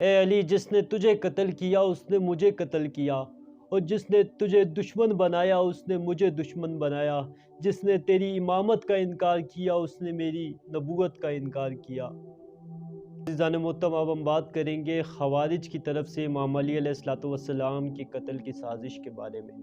اے علی، جس نے تجھے قتل کیا اس نے مجھے قتل کیا، اور جس نے تجھے دشمن بنایا اس نے مجھے دشمن بنایا، جس نے تیری امامت کا انکار کیا اس نے میری نبوت کا انکار کیا۔ عزیزان محترم، اب ہم بات کریں گے خوارج کی طرف سے امام علی علیہ السلام کی قتل کی سازش کے بارے میں۔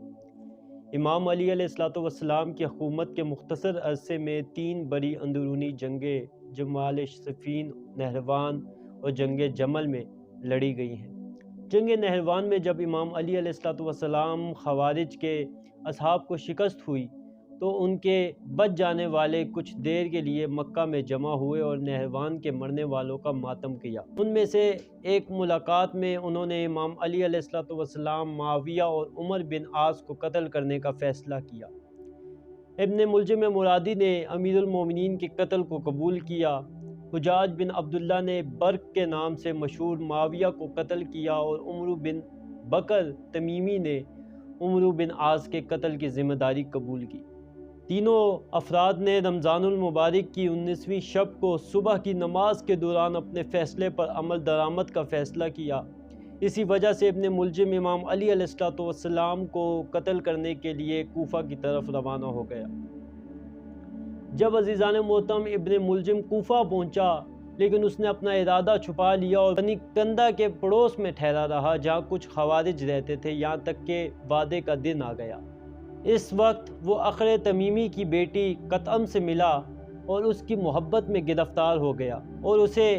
امام علی علیہ السلام کی حکومت کے مختصر عرصے میں 3 بڑی اندرونی جنگیں جمال صفین، نہروان اور جنگ جمل میں لڑی گئی ہیں۔ جنگ نہروان میں جب امام علی علیہ السلام خوارج کے اصحاب کو شکست ہوئی تو ان کے بچ جانے والے کچھ دیر کے لیے مکہ میں جمع ہوئے اور نہروان کے مرنے والوں کا ماتم کیا۔ ان میں سے ایک ملاقات میں انہوں نے امام علی علیہ السلام، معاویہ اور عمر بن عاص کو قتل کرنے کا فیصلہ کیا۔ ابن ملجم مرادی نے امیر المومنین کے قتل کو قبول کیا۔ حجاج بن عبداللہ نے برق کے نام سے مشہور معاویہ کو قتل کیا اور عمرو بن بکر تمیمی نے عمرو بن عاص کے قتل کی ذمہ داری قبول کی۔ تینوں افراد نے رمضان المبارک کی 19ویں شب کو صبح کی نماز کے دوران اپنے فیصلے پر عمل درآمد کا فیصلہ کیا۔ اسی وجہ سے ابن ملجم امام علی علیہ السلام کو قتل کرنے کے لیے کوفہ کی طرف روانہ ہو گیا۔ جب عزیزان محترم ابن ملجم کوفہ پہنچا، لیکن اس نے اپنا ارادہ چھپا لیا اور بنی کندہ کے پڑوس میں ٹھہرا رہا جہاں کچھ خوارج رہتے تھے، یہاں تک کہ وعدے کا دن آ گیا۔ اس وقت وہ اخر تمیمی کی بیٹی قطعم سے ملا اور اس کی محبت میں گرفتار ہو گیا اور اسے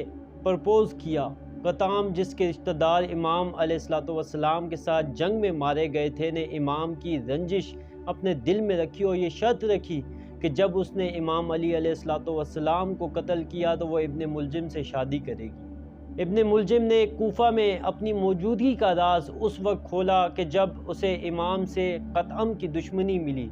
پرپوز کیا۔ قطعم، جس کے رشتہ دار امام علیہ السلام کے ساتھ جنگ میں مارے گئے تھے، نے امام کی رنجش اپنے دل میں رکھی اور یہ شرط رکھی کہ جب اس نے امام علی علیہ السلام کو قتل کیا تو وہ ابن ملجم سے شادی کرے گی۔ ابن ملجم نے کوفہ میں اپنی موجودگی کا راز اس وقت کھولا کہ جب اسے امام سے قطعم کی دشمنی ملی۔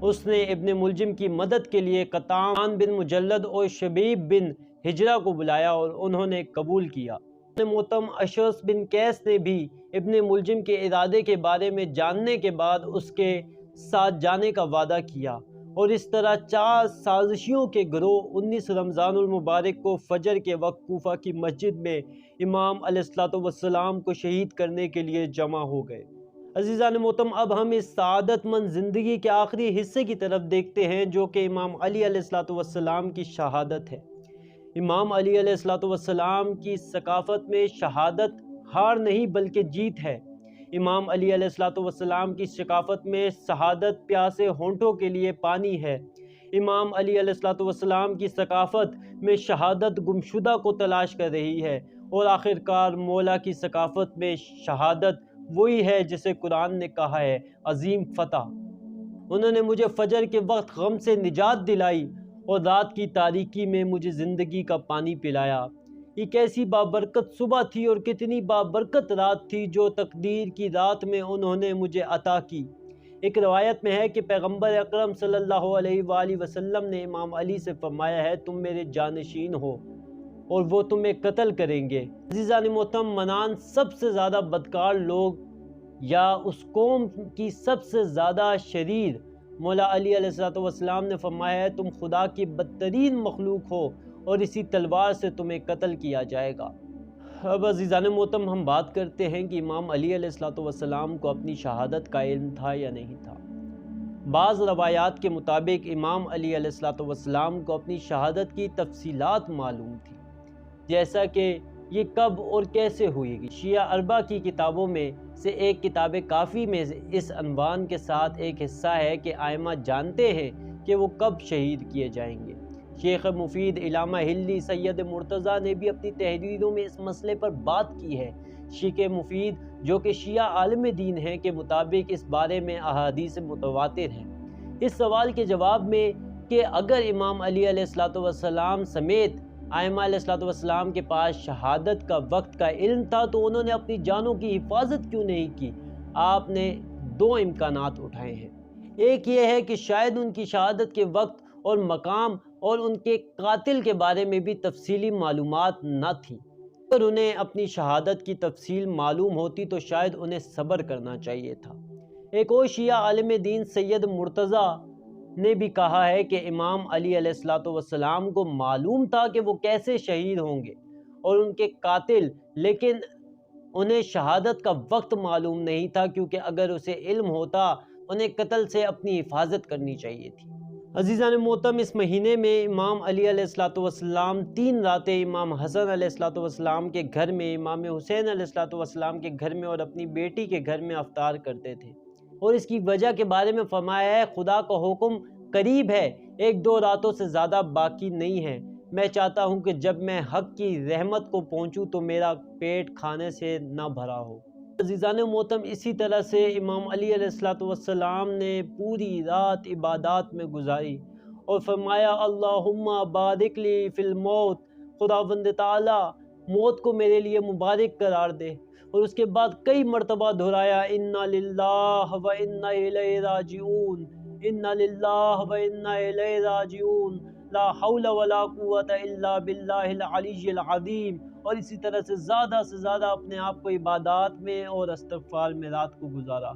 اس نے ابن ملجم کی مدد کے لیے قطعان بن مجلد اور شبیب بن ہجرہ کو بلایا اور انہوں نے قبول کیا۔ ابن محترم اشعث بن قیس نے بھی ابن ملجم کے ارادے کے بارے میں جاننے کے بعد اس کے ساتھ جانے کا وعدہ کیا، اور اس طرح 4 سازشیوں کے گروہ 19 رمضان المبارک کو فجر کے وقت کوفہ کی مسجد میں امام علیہ السلام کو شہید کرنے کے لیے جمع ہو گئے۔ عزیزان محترم، اب ہم اس سعادت مند زندگی کے آخری حصے کی طرف دیکھتے ہیں جو کہ امام علی علیہ السلام کی شہادت ہے۔ امام علی علیہ السلام کی ثقافت میں شہادت ہار نہیں بلکہ جیت ہے۔ امام علی علیہ السلام کی ثقافت میں شہادت پیاسے ہونٹوں کے لیے پانی ہے۔ امام علی علیہ السلام کی ثقافت میں شہادت گمشدہ کو تلاش کر رہی ہے، اور آخرکار مولا کی ثقافت میں شہادت وہی ہے جسے قرآن نے کہا ہے عظیم فتح۔ انہوں نے مجھے فجر کے وقت غم سے نجات دلائی اور رات کی تاریکی میں مجھے زندگی کا پانی پلایا۔ یہ کیسی بابرکت صبح تھی اور کتنی بابرکت رات تھی جو تقدیر کی رات میں انہوں نے مجھے عطا کی۔ ایک روایت میں ہے کہ پیغمبر اکرم صلی اللہ علیہ وآلہ وسلم نے امام علی سے فرمایا ہے تم میرے جانشین ہو اور وہ تمہیں قتل کریں گے۔ عزیزان محترم، منان سب سے زیادہ بدکار لوگ یا اس قوم کی سب سے زیادہ شریر مولا علی علیہ السلام نے فرمایا ہے تم خدا کی بدترین مخلوق ہو اور اسی تلوار سے تمہیں قتل کیا جائے گا۔ اب عزیزان محترم، ہم بات کرتے ہیں کہ امام علی علیہ السلام کو اپنی شہادت کا علم تھا یا نہیں تھا۔ بعض روایات کے مطابق امام علی علیہ السلام کو اپنی شہادت کی تفصیلات معلوم تھی، جیسا کہ یہ کب اور کیسے ہوئے گی۔ شیعہ اربع کی کتابوں میں سے ایک کتاب کافی میں اس عنوان کے ساتھ ایک حصہ ہے کہ ائمہ جانتے ہیں کہ وہ کب شہید کیے جائیں گے۔ شیخ مفید، علامہ ہلی، سید مرتضیٰ نے بھی اپنی تحریروں میں اس مسئلے پر بات کی ہے۔ شیخ مفید، جو کہ شیعہ عالم دین ہیں، کے مطابق اس بارے میں احادیث متواتر ہیں۔ اس سوال کے جواب میں کہ اگر امام علی علیہ السلام سمیت ائمہ علیہ السلام کے پاس شہادت کا وقت کا علم تھا تو انہوں نے اپنی جانوں کی حفاظت کیوں نہیں کی؟ آپ نے 2 امکانات اٹھائے ہیں۔ ایک یہ ہے کہ شاید ان کی شہادت کے وقت اور مقام اور ان کے قاتل کے بارے میں بھی تفصیلی معلومات نہ تھیں۔ اگر انہیں اپنی شہادت کی تفصیل معلوم ہوتی تو شاید انہیں صبر کرنا چاہیے تھا۔ ایک اور شیعہ عالم دین سید مرتضیٰ نے بھی کہا ہے کہ امام علی علیہ السلام کو معلوم تھا کہ وہ کیسے شہید ہوں گے، اور ان کے قاتل، لیکن انہیں شہادت کا وقت معلوم نہیں تھا، کیونکہ اگر اسے علم ہوتا انہیں قتل سے اپنی حفاظت کرنی چاہیے تھی۔ عزیزان محترم، اس مہینے میں امام علی علیہ السلام 3 راتیں امام حسن علیہ السلام کے گھر میں، امام حسین علیہ السلام کے گھر میں اور اپنی بیٹی کے گھر میں افطار کرتے تھے، اور اس کی وجہ کے بارے میں فرمایا ہے خدا کا حکم قریب ہے، 1-2 راتوں سے زیادہ باقی نہیں ہے، میں چاہتا ہوں کہ جب میں حق کی رحمت کو پہنچوں تو میرا پیٹ کھانے سے نہ بھرا ہو۔ عزیزان محترم، اسی طرح سے امام علی علیہ السلام نے پوری رات عبادات میں گزاری اور فرمایا اللہم بارک لی فی الموت، خداوند تعالی موت کو میرے لیے مبارک قرار دے، اور اس کے بعد کئی مرتبہ دہرایا انا للہ و انا الیہ راجعون، انا للہ و انا الیہ راجعون، لا حول ولا قوت الا باللہ العلی العظیم، اور اسی طرح سے زیادہ اپنے آپ کو عبادات میں اور استغفار میں رات کو گزارا۔